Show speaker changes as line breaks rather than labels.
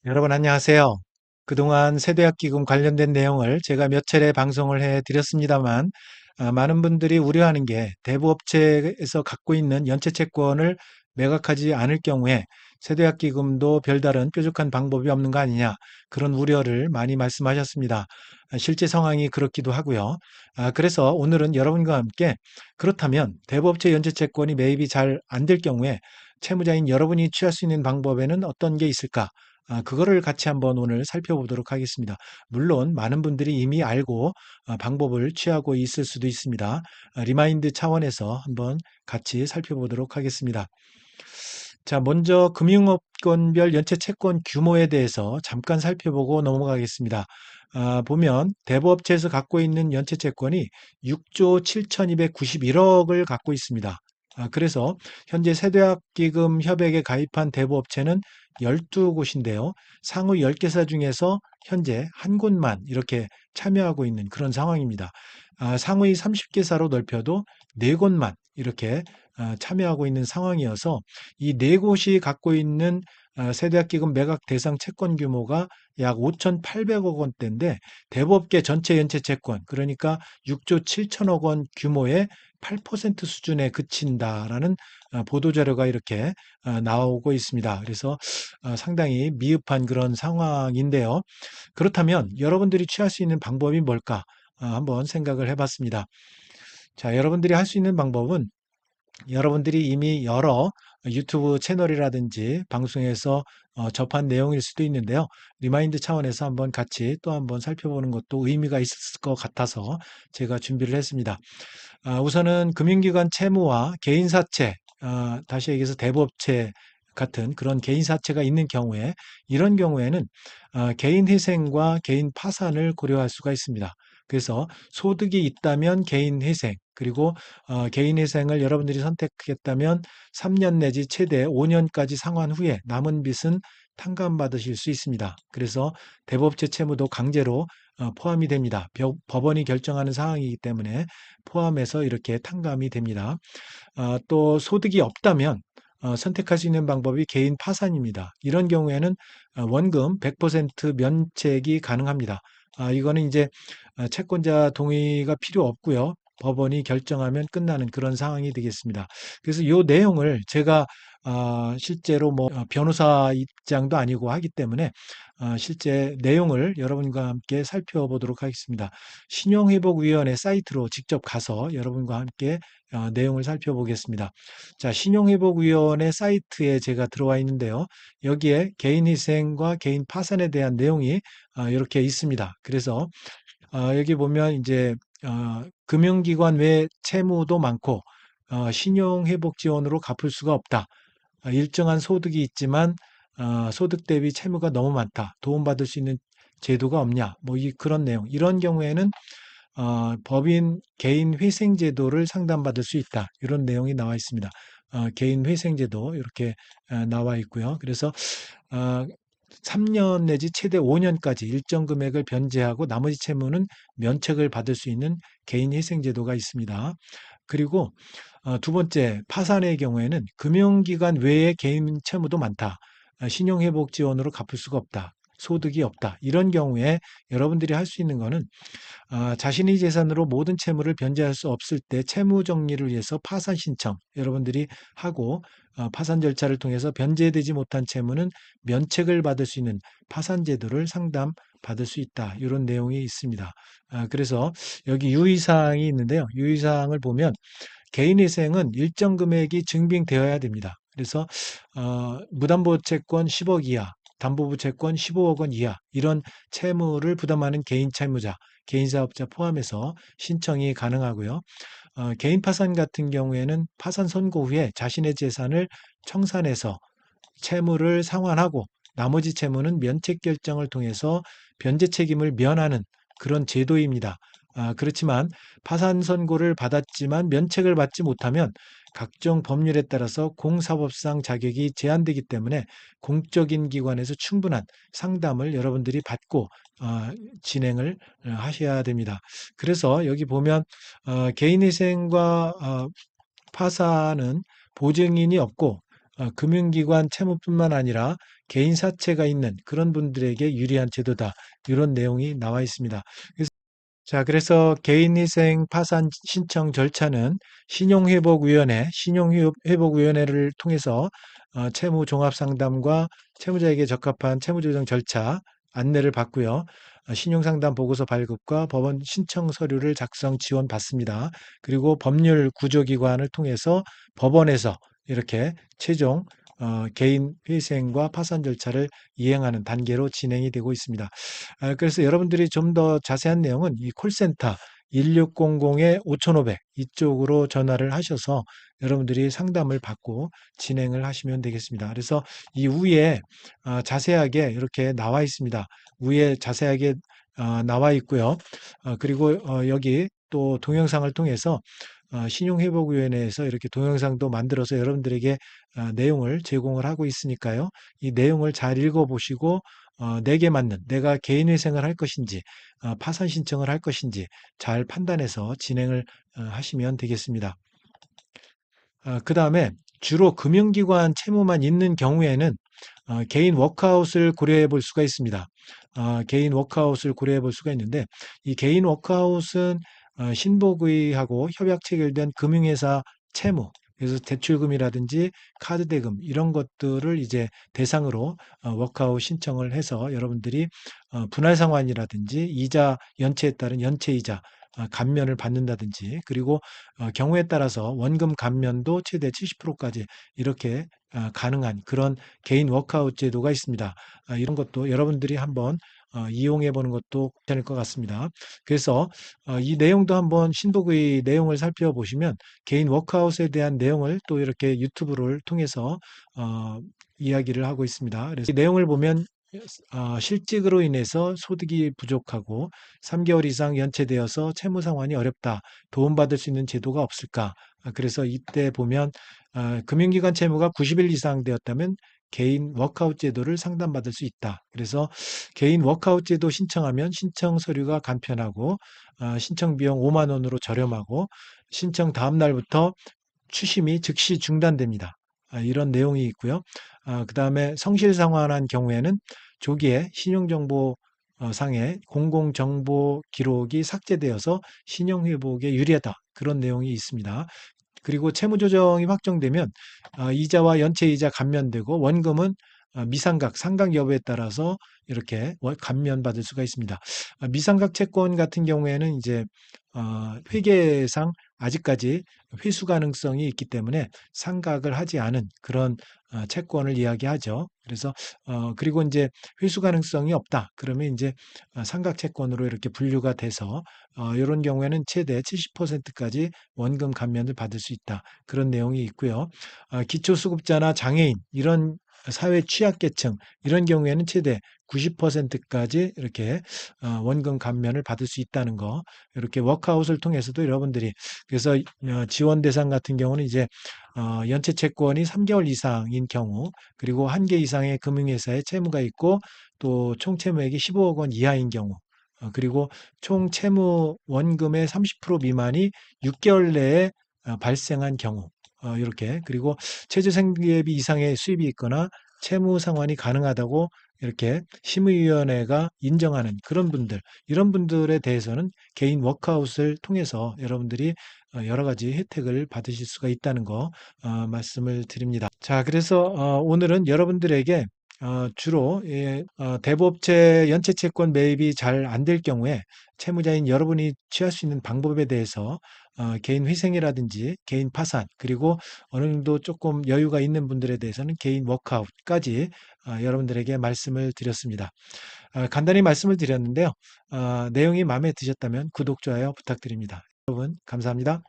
여러분 안녕하세요. 그동안 세대학기금 관련된 내용을 제가 몇 차례 방송을 해 드렸습니다만, 많은 분들이 우려하는 게 대부업체에서 갖고 있는 연체채권을 매각하지 않을 경우에 세대학기금도 별다른 뾰족한 방법이 없는 거 아니냐, 그런 우려를 많이 말씀하셨습니다. 실제 상황이 그렇기도 하고요. 그래서 오늘은 여러분과 함께 그렇다면 대부업체 연체채권이 매입이 잘 안 될 경우에 채무자인 여러분이 취할 수 있는 방법에는 어떤 게 있을까? 그거를 같이 한번 오늘 살펴보도록 하겠습니다. 물론 많은 분들이 이미 알고 방법을 취하고 있을 수도 있습니다. 리마인드 차원에서 한번 같이 살펴보도록 하겠습니다. 자, 먼저 금융업권별 연체 채권 규모에 대해서 잠깐 살펴보고 넘어가겠습니다. 보면 대부업체에서 갖고 있는 연체 채권이 6조 7,291억을 갖고 있습니다. 그래서 현재 세대학기금 협약에 가입한 대부업체는 12곳인데요. 상위 10개사 중에서 현재 한 곳만 이렇게 참여하고 있는 그런 상황입니다. 상위 30개사로 넓혀도 4곳만 이렇게 참여하고 있는 상황이어서 이 네 곳이 갖고 있는 세대학기금 매각 대상 채권 규모가 약 5,800억 원대인데, 대부업계 전체 연체 채권, 그러니까 6조 7천억 원 규모의 8% 수준에 그친다라는 보도 자료가 이렇게 나오고 있습니다. 그래서 상당히 미흡한 그런 상황인데요. 그렇다면 여러분들이 취할 수 있는 방법이 뭘까? 한번 생각을 해봤습니다. 자, 여러분들이 할 수 있는 방법은 여러분들이 이미 여러 유튜브 채널이라든지 방송에서 접한 내용일 수도 있는데요. 리마인드 차원에서 한번 같이 또 한번 살펴보는 것도 의미가 있을 것 같아서 제가 준비를 했습니다. 우선은 금융기관 채무와 개인사채, 다시 얘기해서 대부업체 같은 그런 개인사채가 있는 경우에, 이런 경우에는 개인회생과 개인 파산을 고려할 수가 있습니다. 그래서 소득이 있다면 개인회생, 그리고 개인회생을 여러분들이 선택했다면 3년 내지 최대 5년까지 상환 후에 남은 빚은 탕감받으실 수 있습니다. 그래서 대부업체 채무도 강제로 포함이 됩니다. 법원이 결정하는 사항이기 때문에 포함해서 이렇게 탕감이 됩니다. 또 소득이 없다면 선택할 수 있는 방법이 개인 파산입니다. 이런 경우에는 원금 100% 면책이 가능합니다. 이거는 이제 채권자 동의가 필요 없고요. 법원이 결정하면 끝나는 그런 상황이 되겠습니다. 그래서 이 내용을 제가 실제로 뭐 변호사 입장도 아니고 하기 때문에 실제 내용을 여러분과 함께 살펴보도록 하겠습니다. 신용회복위원회 사이트로 직접 가서 여러분과 함께 내용을 살펴보겠습니다. 자, 신용회복위원회 사이트에 제가 들어와 있는데요. 여기에 개인희생과 개인 파산에 대한 내용이 이렇게 있습니다. 그래서 여기 보면 이제 금융기관 외 채무도 많고 신용회복 지원으로 갚을 수가 없다. 일정한 소득이 있지만 소득 대비 채무가 너무 많다. 도움받을 수 있는 제도가 없냐. 뭐 그런 내용. 이런 경우에는 법인 개인 회생 제도를 상담받을 수 있다. 이런 내용이 나와 있습니다. 개인 회생 제도 이렇게 나와 있고요. 그래서 어, 3년 내지 최대 5년까지 일정 금액을 변제하고 나머지 채무는 면책을 받을 수 있는 개인 회생 제도가 있습니다. 그리고 두 번째, 파산의 경우에는 금융기관 외에 개인 채무도 많다. 신용회복 지원으로 갚을 수가 없다. 소득이 없다. 이런 경우에 여러분들이 할 수 있는 거는 자신의 재산으로 모든 채무를 변제할 수 없을 때 채무 정리를 위해서 파산 신청 여러분들이 하고, 파산 절차를 통해서 변제되지 못한 채무는 면책을 받을 수 있는 파산 제도를 상담받을 수 있다. 이런 내용이 있습니다. 그래서 여기 유의사항이 있는데요. 유의사항을 보면 개인회생은 일정 금액이 증빙되어야 됩니다. 그래서 무담보 채권 10억 이하, 담보부 채권 15억 원 이하 이런 채무를 부담하는 개인 채무자, 개인 사업자 포함해서 신청이 가능하고요. 개인 파산 같은 경우에는 파산 선고 후에 자신의 재산을 청산해서 채무를 상환하고 나머지 채무는 면책 결정을 통해서 변제 책임을 면하는 그런 제도입니다. 그렇지만 파산 선고를 받았지만 면책을 받지 못하면 각종 법률에 따라서 공사법상 자격이 제한되기 때문에 공적인 기관에서 충분한 상담을 여러분들이 받고 진행을 하셔야 됩니다. 그래서 여기 보면 개인회생과 파산은 보증인이 없고 금융기관 채무뿐만 아니라 개인 사채가 있는 그런 분들에게 유리한 제도다. 이런 내용이 나와 있습니다. 그래서 개인위생 파산 신청 절차는 신용회복위원회를 통해서 채무종합상담과 채무자에게 적합한 채무조정 절차 안내를 받고요. 신용상담 보고서 발급과 법원 신청 서류를 작성 지원 받습니다. 그리고 법률 구조기관을 통해서 법원에서 이렇게 최종 개인 회생과 파산 절차를 이행하는 단계로 진행이 되고 있습니다. 그래서 여러분들이 좀 더 자세한 내용은 이 콜센터 1600-5500 이쪽으로 전화를 하셔서 여러분들이 상담을 받고 진행을 하시면 되겠습니다. 그래서 이 위에 자세하게 이렇게 나와 있습니다. 위에 자세하게 나와 있고요. 그리고 여기 또 동영상을 통해서 신용회복위원회에서 이렇게 동영상도 만들어서 여러분들에게 내용을 제공을 하고 있으니까요. 이 내용을 잘 읽어보시고 내게 맞는 내가 개인회생을 할 것인지 파산 신청을 할 것인지 잘 판단해서 진행을 하시면 되겠습니다. 그 다음에 주로 금융기관 채무만 있는 경우에는 개인 워크아웃을 고려해 볼 수가 있습니다. 개인 워크아웃을 고려해 볼 수가 있는데 이 개인 워크아웃은 신복의하고 협약 체결된 금융회사 채무, 그래서 대출금이라든지 카드 대금 이런 것들을 이제 대상으로 워크아웃 신청을 해서 여러분들이 분할 상환이라든지 이자 연체에 따른 연체 이자 감면을 받는다든지 그리고 경우에 따라서 원금 감면도 최대 70%까지 이렇게 가능한 그런 개인 워크아웃 제도가 있습니다. 이런 것도 여러분들이 한번 이용해 보는 것도 괜찮을 것 같습니다. 그래서 이 내용도 한번 신독의 내용을 살펴보시면 개인 워크아웃에 대한 내용을 또 이렇게 유튜브를 통해서 이야기를 하고 있습니다. 그래서 이 내용을 보면 실직으로 인해서 소득이 부족하고 3개월 이상 연체되어서 채무 상환이 어렵다. 도움받을 수 있는 제도가 없을까? 그래서 이때 보면 금융기관 채무가 90일 이상 되었다면 개인 워크아웃 제도를 상담받을 수 있다. 그래서 개인 워크아웃 제도 신청하면 신청 서류가 간편하고 신청 비용 5만 원으로 저렴하고 신청 다음 날부터 추심이 즉시 중단됩니다. 이런 내용이 있고요. 그 다음에 성실 상환한 경우에는 조기에 신용정보 상에 공공정보 기록이 삭제되어서 신용회복에 유리하다. 그런 내용이 있습니다. 그리고 채무조정이 확정되면 이자와 연체이자 감면되고 원금은 미상각, 상각 여부에 따라서 이렇게 감면받을 수가 있습니다. 미상각 채권 같은 경우에는 이제 회계상 아직까지 회수 가능성이 있기 때문에 상각을 하지 않은 그런 채권을 이야기하죠. 그래서 그리고 이제 회수 가능성이 없다. 그러면 이제 상각 채권으로 이렇게 분류가 돼서 이런 경우에는 최대 70%까지 원금 감면을 받을 수 있다. 그런 내용이 있고요. 기초수급자나 장애인 이런 사회 취약계층 이런 경우에는 최대 90%까지 이렇게 원금 감면을 받을 수 있다는 거 이렇게 워크아웃을 통해서도 여러분들이 그래서 지원 대상 같은 경우는 이제 연체 채권이 3개월 이상인 경우 그리고 1개 이상의 금융회사에 채무가 있고 또 총 채무액이 15억 원 이하인 경우 그리고 총 채무 원금의 30% 미만이 6개월 내에 발생한 경우 이렇게 그리고 최저생계비 이상의 수입이 있거나 채무 상환이 가능하다고 이렇게 심의위원회가 인정하는 그런 분들 이런 분들에 대해서는 개인 워크아웃을 통해서 여러분들이 여러 가지 혜택을 받으실 수가 있다는 거 말씀을 드립니다. 자, 그래서 오늘은 여러분들에게 주로 대부업체 연체채권 매입이 잘 안 될 경우에 채무자인 여러분이 취할 수 있는 방법에 대해서 개인 회생이라든지 개인 파산 그리고 어느 정도 조금 여유가 있는 분들에 대해서는 개인 워크아웃까지 여러분들에게 말씀을 드렸습니다. 간단히 말씀을 드렸는데요. 내용이 마음에 드셨다면 구독, 좋아요 부탁드립니다. 여러분 감사합니다.